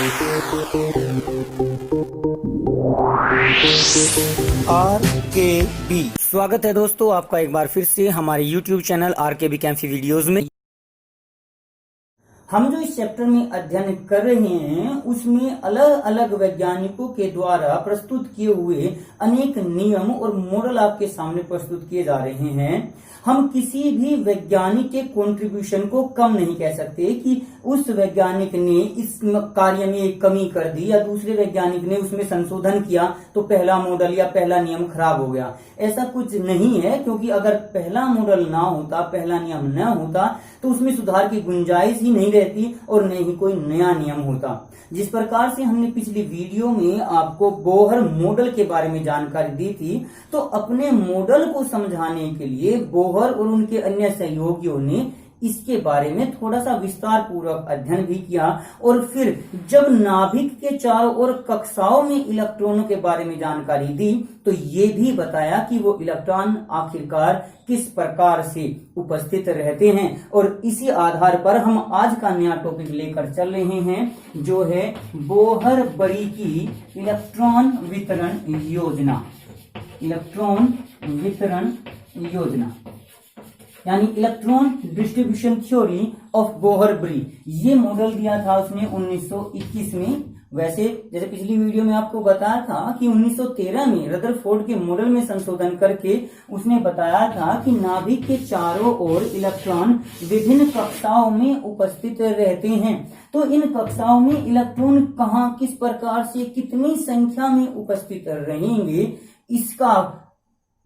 RKB स्वागत है दोस्तों आपका एक बार फिर से हमारे YouTube चैनल RKB कैंफी वीडियोस में। हम जो इस चैप्टर में अध्ययन कर रहे हैं उसमें अलग अलग वैज्ञानिकों के द्वारा प्रस्तुत किए हुए अनेक नियम और मॉडल आपके सामने प्रस्तुत किए जा रहे हैं। हम किसी भी वैज्ञानिक के कंट्रीब्यूशन को कम नहीं कह सकते कि उस वैज्ञानिक ने इस कार्य में एक कमी कर दी या दूसरे वैज्ञानिक ने उसमें संशोधन किया तो पहला मॉडल या पहला नियम खराब हो गया। ऐसा कुछ नहीं है, क्योंकि अगर पहला मॉडल ना होता, पहला नियम न होता तो उसमें सुधार की गुंजाइश ही नहीं रहती और न ही कोई नया नियम होता। जिस प्रकार से हमने पिछली वीडियो में आपको बोहर मॉडल के बारे में जानकारी दी थी, तो अपने मॉडल को समझाने के लिए बोहर और उनके अन्य सहयोगियों ने इसके बारे में थोड़ा सा विस्तार पूर्वक अध्ययन भी किया। और फिर जब नाभिक के चारों ओर कक्षाओं में इलेक्ट्रॉनों के बारे में जानकारी दी तो ये भी बताया कि वो इलेक्ट्रॉन आखिरकार किस प्रकार से उपस्थित रहते हैं। और इसी आधार पर हम आज का नया टॉपिक लेकर चल रहे हैं जो है बोहर-बरी की इलेक्ट्रॉन वितरण योजना। इलेक्ट्रॉन वितरण योजना यानी इलेक्ट्रॉन डिस्ट्रीब्यूशन थ्योरी ऑफ बोहर-बरी। ये मॉडल दिया था उसने 1921 में। वैसे जैसे पिछली वीडियो में आपको बताया था कि 1913 में रदरफोर्ड के मॉडल में संशोधन करके उसने बताया था कि नाभिक के चारों ओर इलेक्ट्रॉन विभिन्न कक्षाओं में उपस्थित रहते हैं। तो इन कक्षाओं में इलेक्ट्रॉन कहाँ, किस प्रकार से, कितनी संख्या में उपस्थित रहेंगे, इसका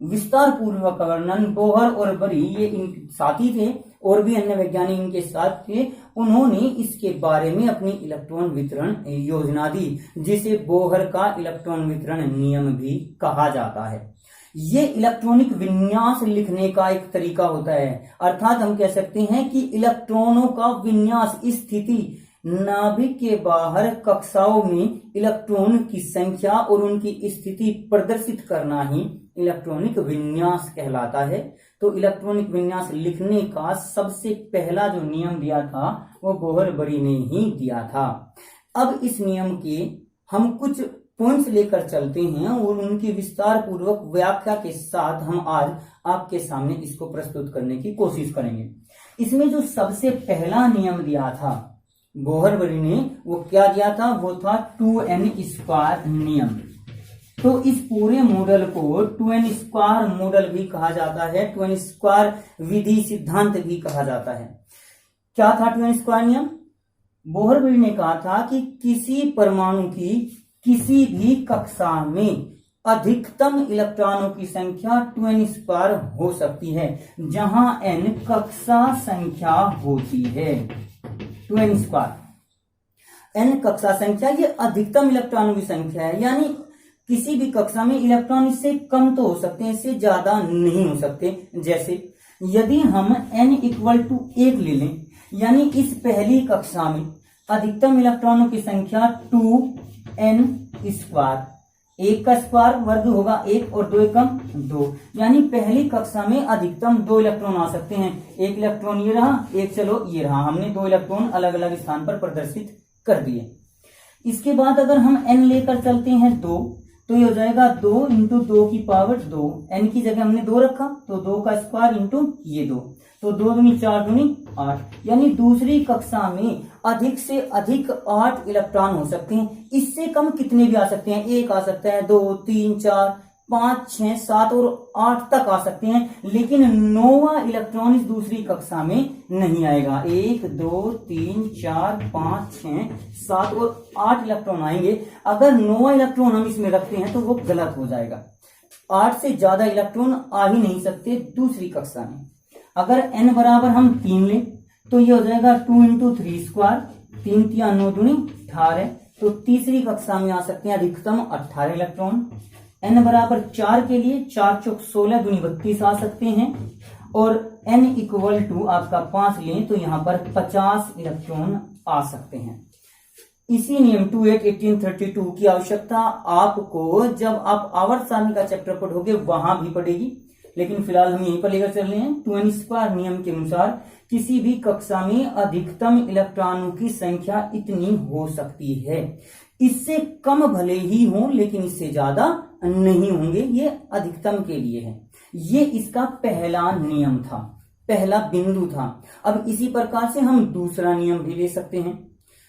विस्तार पूर्वक वर्णन बोहर और बरी, ये इन साथी थे और भी अन्य वैज्ञानिक इनके साथ थे, उन्होंने इसके बारे में अपनी इलेक्ट्रॉन वितरण योजना दी, जिसे बोहर का इलेक्ट्रॉन वितरण नियम भी कहा जाता है। ये इलेक्ट्रॉनिक विन्यास लिखने का एक तरीका होता है, अर्थात हम कह सकते हैं कि इलेक्ट्रॉनों का विन्यास, स्थिति, नाभिक के बाहर कक्षाओं में इलेक्ट्रॉन की संख्या और उनकी स्थिति प्रदर्शित करना ही इलेक्ट्रॉनिक विन्यास कहलाता है। तो इलेक्ट्रॉनिक विन्यास लिखने का सबसे पहला जो नियम दिया था वो बोहर-बरी ने ही दिया था। अब इस नियम के हम कुछ पॉइंट्स लेकर चलते हैं और उनकी विस्तार पूर्वक व्याख्या के साथ हम आज आपके सामने इसको प्रस्तुत करने की कोशिश करेंगे। इसमें जो सबसे पहला नियम दिया था बोहर-बरी ने, वो क्या दिया था? वो था 2n² नियम। तो इस पूरे मॉडल को 2n² मॉडल भी कहा जाता है, 2n² विधि सिद्धांत भी कहा जाता है। क्या था 2n² नियम? बोहर-बरी ने कहा था कि किसी परमाणु की किसी भी कक्षा में अधिकतम इलेक्ट्रॉनों की संख्या 2n² हो सकती है, जहां n कक्षा संख्या होती है। 2n², n कक्षा संख्या, ये अधिकतम इलेक्ट्रॉनों की संख्या है, यानी किसी भी कक्षा में इलेक्ट्रॉन इससे कम तो हो सकते हैं, इससे ज्यादा नहीं हो सकते। जैसे यदि हम n = 1 ले लें, यानी इस पहली कक्षा में अधिकतम इलेक्ट्रॉनों की संख्या 2n², 1 का स्क्वायर वर्ग होगा 1 और 2 एकम 2, यानी पहली कक्षा में अधिकतम 2 इलेक्ट्रॉन आ सकते हैं। एक इलेक्ट्रॉन ये रहा, एक चलो ये रहा, हमने 2 इलेक्ट्रॉन अलग अलग स्थान पर प्रदर्शित कर दिए। इसके बाद अगर हम n लेकर चलते हैं 2, तो ये हो जाएगा 2 × 2⁴ n की जगह हमने 2 रखा तो 2 का स्क्वायर इंटू ये 2, तो 2 दूनी 4 दूनी 8, यानी दूसरी कक्षा में अधिक से अधिक 8 इलेक्ट्रॉन हो सकते हैं। इससे कम कितने भी आ सकते हैं, 1 आ सकता है, 2, 3, 4, 5, 6, 7 और 8 तक आ सकते हैं, लेकिन 9वां इलेक्ट्रॉन इस दूसरी कक्षा में नहीं आएगा। 1, 2, 3, 4, 5, 6, 7 और 8 इलेक्ट्रॉन आएंगे। अगर 9वां इलेक्ट्रॉन हम इसमें रखते हैं तो वो गलत हो जाएगा। 8 से ज्यादा इलेक्ट्रॉन आ ही नहीं सकते दूसरी कक्षा में। अगर n बराबर हम 3 लें तो ये हो जाएगा 2 × 3², 3 × 9 दूनी 18, तो तीसरी कक्षा में आ सकते हैं अधिकतम 18 इलेक्ट्रॉन। n बराबर 4 के लिए 4 × 16 दूनी 32 आ सकते हैं, और n = आपका 5 लें तो यहाँ पर 50 इलेक्ट्रॉन आ सकते हैं। इसी नियम 281832 की आवश्यकता आपको जब आप आवर्त सारणी का चैप्टर पढ़ोगे वहां भी पड़ेगी, लेकिन फिलहाल हम यहीं पर लेकर चल रहे हैं। 2n² नियम के अनुसार किसी भी कक्षा में अधिकतम इलेक्ट्रॉनों की संख्या इतनी हो सकती है। इससे कम भले ही हो लेकिन इससे ज्यादा नहीं होंगे, ये अधिकतम के लिए है। ये इसका पहला नियम था, पहला बिंदु था। अब इसी प्रकार से हम दूसरा नियम भी ले सकते हैं।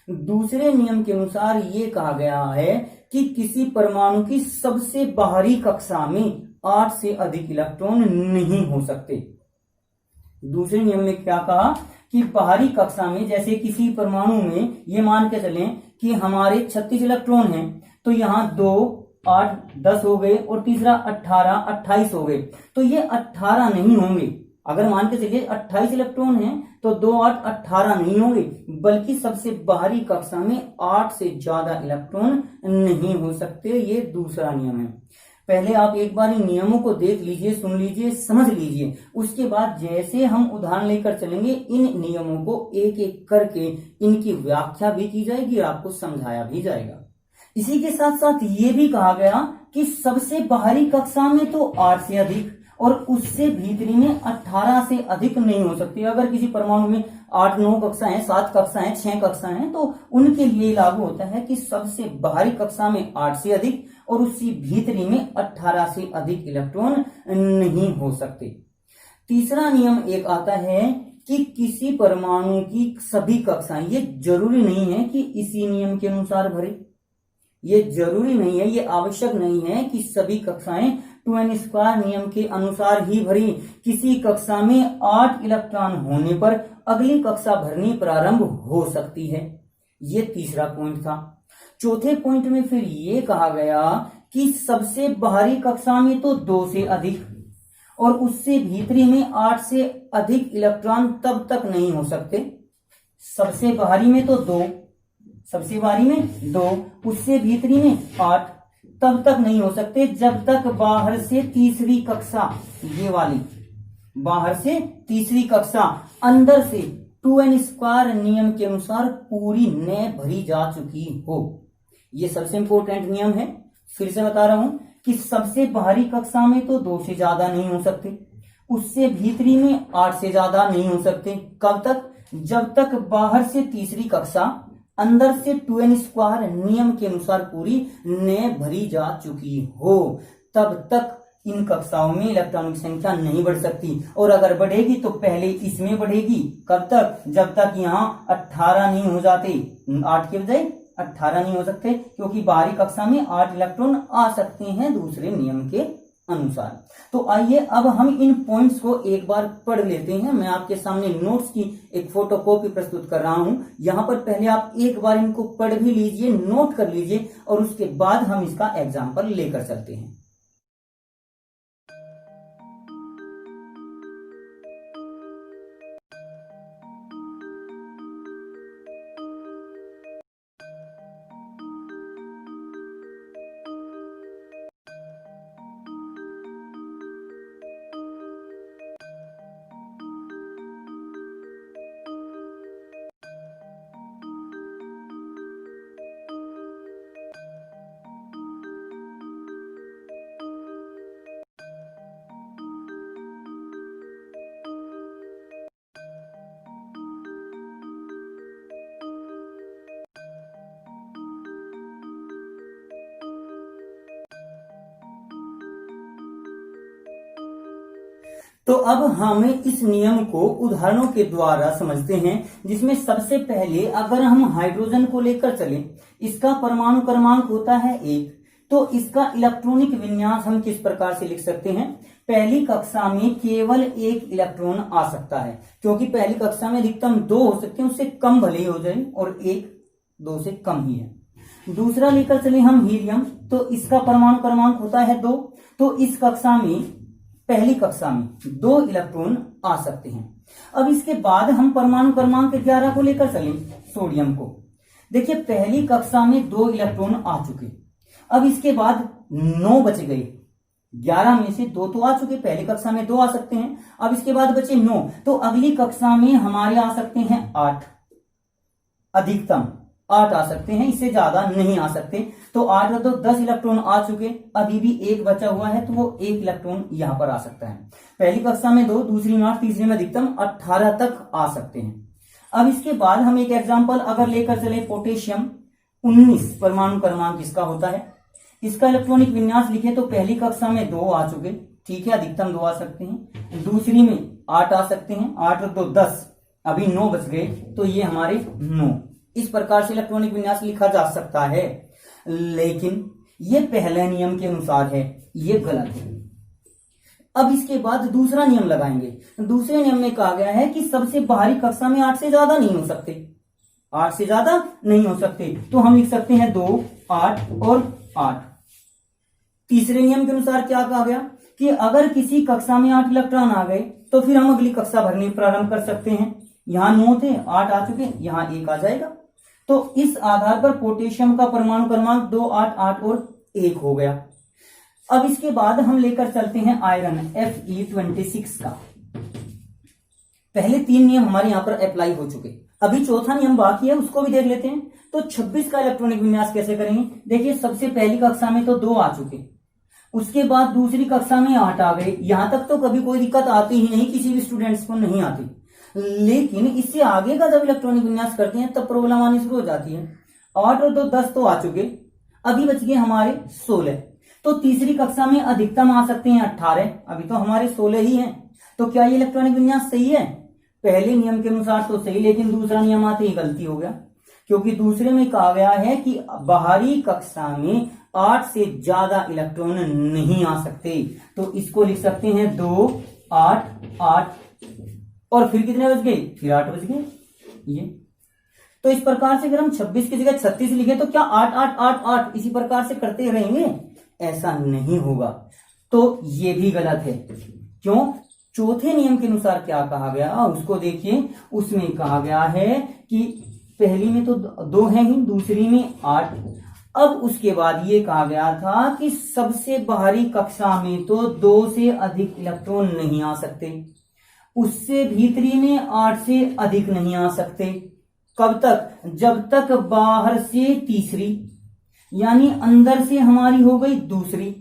दूसरे नियम के अनुसार ये कहा गया है कि किसी परमाणु की सबसे बाहरी कक्षा में 8 से अधिक इलेक्ट्रॉन नहीं हो सकते। दूसरे नियम में क्या कहा कि बाहरी कक्षा में, जैसे किसी परमाणु में ये मान के चलें कि हमारे 36 इलेक्ट्रॉन हैं, तो यहाँ 2 8 10 हो गए और तीसरा 18 28 हो गए, तो ये 18 नहीं होंगे। अगर मान के चलिए 28 इलेक्ट्रॉन हैं तो 2 8 18 नहीं होंगे, बल्कि सबसे बाहरी कक्षा में 8 से ज्यादा इलेक्ट्रॉन नहीं हो सकते। ये दूसरा नियम है। पहले आप एक बार इन नियमों को देख लीजिए, सुन लीजिए, समझ लीजिए। उसके बाद जैसे हम उदाहरण लेकर चलेंगे, इन नियमों को एक एक करके इनकी व्याख्या भी की जाएगी, आपको समझाया भी जाएगा। इसी के साथ साथ ये भी कहा गया कि सबसे बाहरी कक्षा में तो 8 से अधिक और उससे भीतरी में 18 से अधिक नहीं हो सकती। अगर किसी परमाणु में 8 9 कक्षाएं, 7 कक्षाएं, 6 कक्षाएं, तो उनके लिए लागू होता है कि सबसे बाहरी कक्षा में 8 से अधिक और उसकी भीतरी में 18 से अधिक इलेक्ट्रॉन नहीं हो सकते। तीसरा नियम एक आता है कि किसी परमाणु की सभी कक्षाएं, ये जरूरी नहीं है कि इसी नियम के अनुसार भरे, ये जरूरी नहीं है, ये आवश्यक नहीं है कि सभी कक्षाएं 2n² नियम के अनुसार ही भरी। किसी कक्षा में 8 इलेक्ट्रॉन होने पर अगली कक्षा भरनी प्रारंभ हो सकती है। ये तीसरा पॉइंट था। चौथे पॉइंट में फिर ये कहा गया कि सबसे बाहरी कक्षा में तो 2 से अधिक और उससे भीतरी में 8 से अधिक इलेक्ट्रॉन तब तक नहीं हो सकते। सबसे बाहरी में तो 2, सबसे बाहरी में 2, उससे भीतरी में 8 तब तक नहीं हो सकते जब तक बाहर से तीसरी कक्षा, ये वाली बाहर से तीसरी कक्षा अंदर से 2n² नियम के अनुसार पूरी न भरी जा चुकी हो। ये सबसे इंपॉर्टेंट नियम है। फिर से बता रहा हूं कि सबसे बाहरी कक्षा में तो 2 से ज्यादा नहीं हो सकते, उससे भीतरी में 8 से ज्यादा नहीं हो सकते। कब तक? जब तक बाहर से तीसरी कक्षा अंदर से 2n² नियम के अनुसार पूरी न भरी जा चुकी हो, तब तक इन कक्षाओं में इलेक्ट्रॉनों की संख्या नहीं बढ़ सकती। और अगर बढ़ेगी तो पहले इसमें बढ़ेगी। कब तक? जब तक यहाँ 18 नहीं हो जाते। 8 के बजाय 18 नहीं हो सकते, क्योंकि बाहरी कक्षा में 8 इलेक्ट्रॉन आ सकते हैं दूसरे नियम के अनुसार। तो आइए अब हम इन पॉइंट्स को एक बार पढ़ लेते हैं। मैं आपके सामने नोट्स की एक फोटोकॉपी प्रस्तुत कर रहा हूं। यहां पर पहले आप एक बार इनको पढ़ भी लीजिए, नोट कर लीजिए, और उसके बाद हम इसका एग्जाम्पल लेकर चलते हैं। तो अब हम इस नियम को उदाहरणों के द्वारा समझते हैं, जिसमें सबसे पहले अगर हम हाइड्रोजन को लेकर चलें, इसका परमाणु क्रमांक होता है 1, तो इसका इलेक्ट्रॉनिक विन्यास हम किस प्रकार से लिख सकते हैं? पहली कक्षा में केवल 1 इलेक्ट्रॉन आ सकता है, क्योंकि पहली कक्षा में अधिकतम 2 हो सकते हैं, उससे कम भले ही हो जाए, और 1 2 से कम ही है। दूसरा लेकर चले हम हीलियम, तो इसका परमाणु क्रमांक होता है 2, तो इस कक्षा में, पहली कक्षा में 2 इलेक्ट्रॉन आ सकते हैं। अब इसके बाद हम परमाणु क्रमांक 11 को लेकर चलें, सोडियम को। देखिए पहली कक्षा में 2 इलेक्ट्रॉन आ चुके, अब इसके बाद 9 बच गए। 11 में से 2 तो आ चुके, पहली कक्षा में 2 आ सकते हैं, अब इसके बाद बचे 9, तो अगली कक्षा में हमारे आ सकते हैं 8, अधिकतम 8 आ सकते हैं, इससे ज्यादा नहीं आ सकते। तो 8 और 2 10 इलेक्ट्रॉन आ चुके, अभी भी एक बचा हुआ है, तो वो 1 इलेक्ट्रॉन यहां पर आ सकता है। पहली कक्षा में 2, दूसरी में 8, तीसरी में अधिकतम 18 तक आ सकते हैं। अब इसके बाद हम एक एग्जाम्पल अगर लेकर चले, पोटेशियम 19 परमाणु क्रमांक इसका होता है, इसका इलेक्ट्रॉनिक विन्यास लिखे तो पहली कक्षा में 2 आ चुके, ठीक है, अधिकतम 2 आ सकते हैं। दूसरी में 8 आ सकते हैं, 8 और 2 10, अभी 9 बच गए, तो ये हमारे 9। इस प्रकार से इलेक्ट्रॉनिक विन्यास लिखा जा सकता है, लेकिन ये पहले नियम के अनुसार है, ये गलत है। अब इसके बाद दूसरा नियम लगाएंगे। दूसरे नियम में कहा गया है कि सबसे बाहरी कक्षा में 8 से ज्यादा नहीं हो सकते, 8 से ज्यादा नहीं हो सकते, तो हम लिख सकते हैं 2, 8 और 8। तीसरे नियम के अनुसार क्या कहा गया कि अगर किसी कक्षा में 8 इलेक्ट्रॉन आ गए तो फिर हम अगली कक्षा भरनी प्रारंभ कर सकते हैं। यहां 9 थे, 8 आ चुके, यहां 1 आ जाएगा। तो इस आधार पर पोटेशियम का परमाणु क्रमांक 2, 8, 8 और 1 हो गया। अब इसके बाद हम लेकर चलते हैं आयरन Fe26 का। पहले 3 नियम हमारे यहां पर अप्लाई हो चुके, अभी चौथा नियम बाकी है, उसको भी देख लेते हैं। तो 26 का इलेक्ट्रॉनिक विन्यास कैसे करेंगे? देखिए, सबसे पहली कक्षा में तो 2 आ चुके, उसके बाद दूसरी कक्षा में 8 आ गए। यहां तक तो कभी कोई दिक्कत आती ही नहीं, किसी भी स्टूडेंट्स को नहीं आती, लेकिन इससे आगे का जब इलेक्ट्रॉनिक विन्यास करते हैं तब प्रॉब्लम आनी शुरू हो जाती है। 8 और 2 10 तो आ चुके, अभी बच गए हमारे 16। तो तीसरी कक्षा में अधिकतम आ सकते हैं 18, अभी तो हमारे 16 ही हैं। तो क्या ये इलेक्ट्रॉनिक विन्यास सही है? पहले नियम के अनुसार तो सही, लेकिन दूसरा नियम आते ही गलती हो गया, क्योंकि दूसरे में कहा गया है कि बाहरी कक्षा में 8 से ज्यादा इलेक्ट्रॉन नहीं आ सकते। तो इसको लिख सकते हैं 2, 8, 8 और फिर कितने बच गए? फिर 8 बच गए ये। तो इस प्रकार से अगर हम 26 की जगह 36 लिखे तो क्या 8, 8, 8, 8 इसी प्रकार से करते रहेंगे? ऐसा नहीं होगा, तो ये भी गलत है। क्यों? चौथे नियम के अनुसार क्या कहा गया उसको देखिए, उसमें कहा गया है कि पहली में तो 2 है ही, दूसरी में 8। अब उसके बाद ये कहा गया था कि सबसे बाहरी कक्षा में तो 2 से अधिक इलेक्ट्रॉन नहीं आ सकते, उससे भीतरी में 8 से अधिक नहीं आ सकते। कब तक? जब तक बाहर से तीसरी, यानी अंदर से हमारी हो गई दूसरी,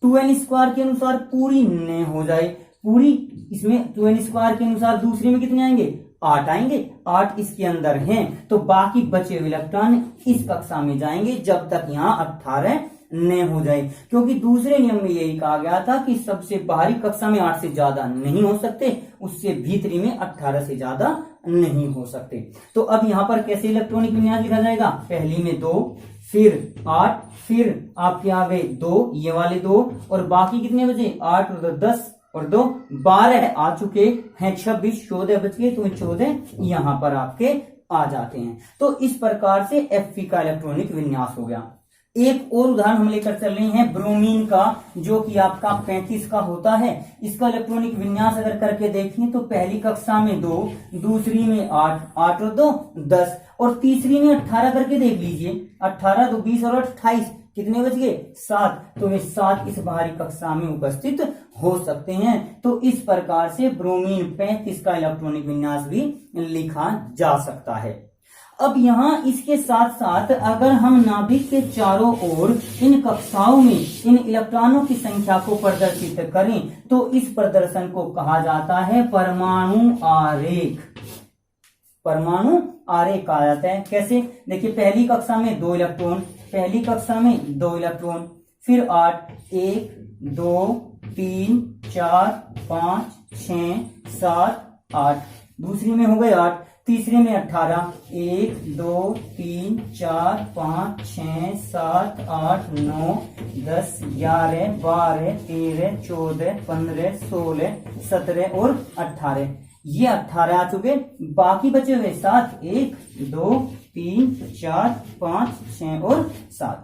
2n² के अनुसार पूरी न हो जाए पूरी, इसमें 2n² के अनुसार दूसरी में कितने आएंगे? 8 आएंगे। 8 इसके अंदर हैं, तो बाकी बचे हुए इलेक्ट्रॉन इस कक्षा में जाएंगे जब तक यहां 18 न हो जाए, क्योंकि दूसरे नियम में यही कहा गया था कि सबसे बाहरी कक्षा में 8 से ज्यादा नहीं हो सकते, उससे भीतरी में 18 से ज्यादा नहीं हो सकते। तो अब यहां पर कैसे इलेक्ट्रॉनिक विन्यास लिखा जाएगा? पहली में 2, फिर 8, फिर आपके आ गए 2, ये वाले 2, और बाकी कितने बचे? 8 और 10 और 2 12 आ चुके हैं, 26 14 बच गए, तो 14 यहां पर आपके आ जाते हैं। तो इस प्रकार से Fe का इलेक्ट्रॉनिक विन्यास हो गया। एक और उदाहरण हम लेकर चल रहे हैं ब्रोमीन का, जो कि आपका 35 का होता है। इसका इलेक्ट्रॉनिक विन्यास अगर करके देखें तो पहली कक्षा में 2, दूसरी में 8, 8 और 2 10, और तीसरी में 18 करके देख लीजिए, 18 2 20 और 28 कितने बच गए? 7। तो वे 7 इस बाहरी कक्षा में उपस्थित हो सकते हैं। तो इस प्रकार से ब्रोमीन 35 का इलेक्ट्रॉनिक विन्यास भी लिखा जा सकता है। अब यहाँ इसके साथ साथ अगर हम नाभिक के चारों ओर इन कक्षाओं में इन इलेक्ट्रॉनों की संख्या को प्रदर्शित करें तो इस प्रदर्शन को कहा जाता है परमाणु आरेख। परमाणु आरेख कहा जाता है। कैसे? देखिए, पहली कक्षा में 2 इलेक्ट्रॉन, पहली कक्षा में 2 इलेक्ट्रॉन, फिर 8, 1 2 3 4 5 6 7 8, दूसरी में हो गए 8, तीसरे में 18, 1 2 3 4 5 6 7 8 9 10 11 12 13 14 15 16 17 और 18, ये 18 आ चुके। बाकी बचे हुए 7, 1 2 3 4 5 6 और 7।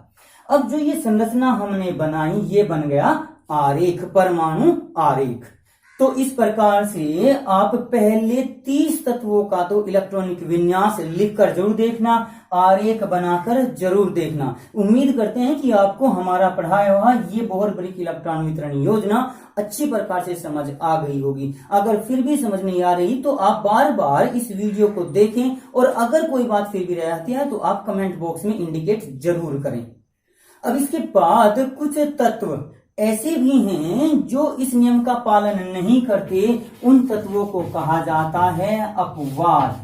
अब जो ये संरचना हमने बनाई ये बन गया आरेख, परमाणु आरेख। तो इस प्रकार से आप पहले 30 तत्वों का तो इलेक्ट्रॉनिक विन्यास लिखकर जरूर देखना, आरेख बनाकर जरूर देखना। उम्मीद करते हैं कि आपको हमारा पढ़ाया हुआ ये बोहर ब्रिक इलेक्ट्रॉन वितरण योजना अच्छी प्रकार से समझ आ गई होगी। अगर फिर भी समझ नहीं आ रही तो आप बार बार इस वीडियो को देखें, और अगर कोई बात फिर भी रहती है तो आप कमेंट बॉक्स में इंडिकेट जरूर करें। अब इसके बाद कुछ तत्व ऐसे भी हैं जो इस नियम का पालन नहीं करते, उन तत्वों को कहा जाता है अपवाद।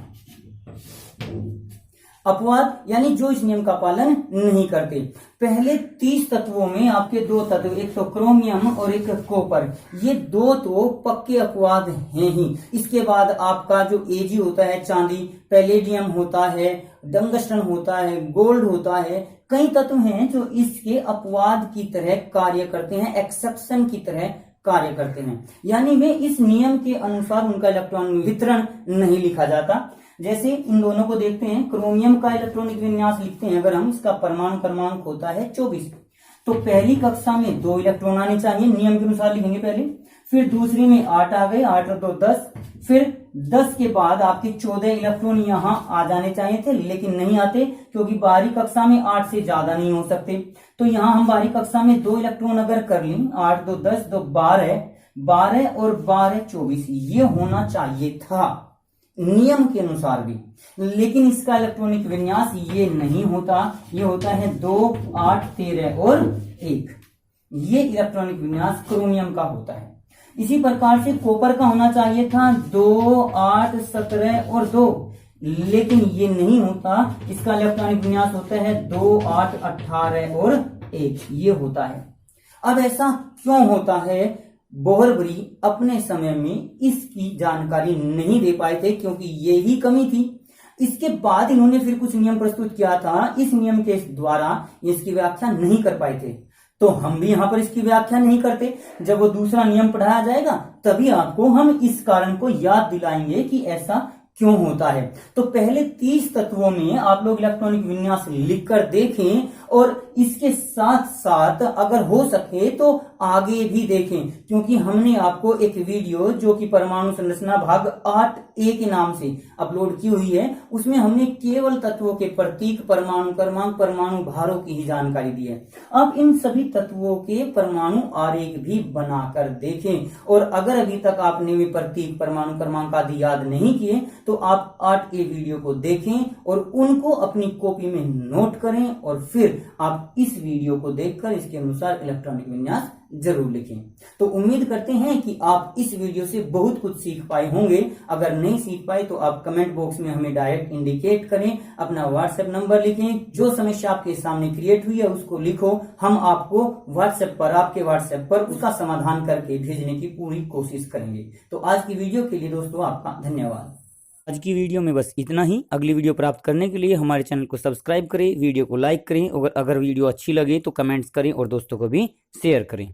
अपवाद यानी जो इस नियम का पालन नहीं करते। पहले 30 तत्वों में आपके दो तत्व, एक तो क्रोमियम और एक कॉपर, ये दो तो पक्के अपवाद हैं ही। इसके बाद आपका जो एजी होता है चांदी, पैलेडियम होता है, टंगस्टन होता है, गोल्ड होता है, कई तत्व हैं जो इसके अपवाद की तरह कार्य करते हैं, एक्सेप्शन की तरह कार्य करते हैं, यानी वे इस नियम के अनुसार उनका इलेक्ट्रॉन वितरण नहीं लिखा जाता। जैसे इन दोनों को देखते हैं, क्रोमियम का इलेक्ट्रॉनिक विन्यास लिखते हैं अगर हम, इसका परमाणु क्रमांक होता है 24। तो पहली कक्षा में 2 इलेक्ट्रॉन आने चाहिए, नियम के अनुसार लिखेंगे पहले, फिर दूसरी में 8 आ गए, 8 और 2 10, फिर 10 के बाद आपके 14 इलेक्ट्रॉन यहां आ जाने चाहिए थे, लेकिन नहीं आते क्योंकि बाहरी कक्षा में 8 से ज्यादा नहीं हो सकते। तो यहां हम बाहरी कक्षा में 2 इलेक्ट्रॉन अगर कर लें, 8 2 10 2 12, 12 और 12 24, ये होना चाहिए था नियम के अनुसार भी, लेकिन इसका इलेक्ट्रॉनिक विन्यास ये नहीं होता, ये होता है 2 8 13 और 1, ये इलेक्ट्रॉनिक विन्यास क्रोमियम का होता है। इसी प्रकार से कॉपर का होना चाहिए था 2 8 17 और 2, लेकिन ये नहीं होता, इसका इलेक्ट्रॉनिक विन्यास होता है 2 8 18 और 1, ये होता है। अब ऐसा क्यों होता है? बोहरबरी अपने समय में इसकी जानकारी नहीं दे पाए थे क्योंकि ये ही कमी थी। इसके बाद इन्होंने फिर कुछ नियम प्रस्तुत किया था, इस नियम के द्वारा इसकी व्याख्या नहीं कर पाए थे, तो हम भी यहां पर इसकी व्याख्या नहीं करते। जब वो दूसरा नियम पढ़ाया जाएगा तभी आपको हम इस कारण को याद दिलाएंगे कि ऐसा क्यों होता है। तो पहले 30 तत्वों में आप लोग इलेक्ट्रॉनिक विन्यास लिखकर देखें, और इसके साथ साथ अगर हो सके तो आगे भी देखें, क्योंकि हमने आपको एक वीडियो जो कि परमाणु संरचना भाग 8A के नाम से अपलोड की हुई है, उसमें हमने केवल तत्वों के प्रतीक, परमाणु क्रमांक, परमाणु भारों की ही जानकारी दी है। अब इन सभी तत्वों के परमाणु आरेख भी बनाकर देखें, और अगर अभी तक आपने वे प्रतीक, परमाणु क्रमांक आदि याद नहीं किए तो आप 8A वीडियो को देखें और उनको अपनी कॉपी में नोट करें, और फिर आप इस वीडियो को देखकर इसके अनुसार इलेक्ट्रॉनिक विन्यास जरूर लिखें। तो उम्मीद करते हैं कि आप इस वीडियो से बहुत कुछ सीख पाए होंगे। अगर नहीं सीख पाए तो आप कमेंट बॉक्स में हमें डायरेक्ट इंडिकेट करें, अपना व्हाट्सएप नंबर लिखें, जो समस्या आपके सामने क्रिएट हुई है उसको लिखो, हम आपको व्हाट्सएप पर, आपके व्हाट्सएप पर उसका समाधान करके भेजने की पूरी कोशिश करेंगे। तो आज की वीडियो के लिए दोस्तों आपका धन्यवाद। आज की वीडियो में बस इतना ही। अगली वीडियो प्राप्त करने के लिए हमारे चैनल को सब्सक्राइब करें, वीडियो को लाइक करें, और अगर वीडियो अच्छी लगे तो कमेंट्स करें और दोस्तों को भी शेयर करें।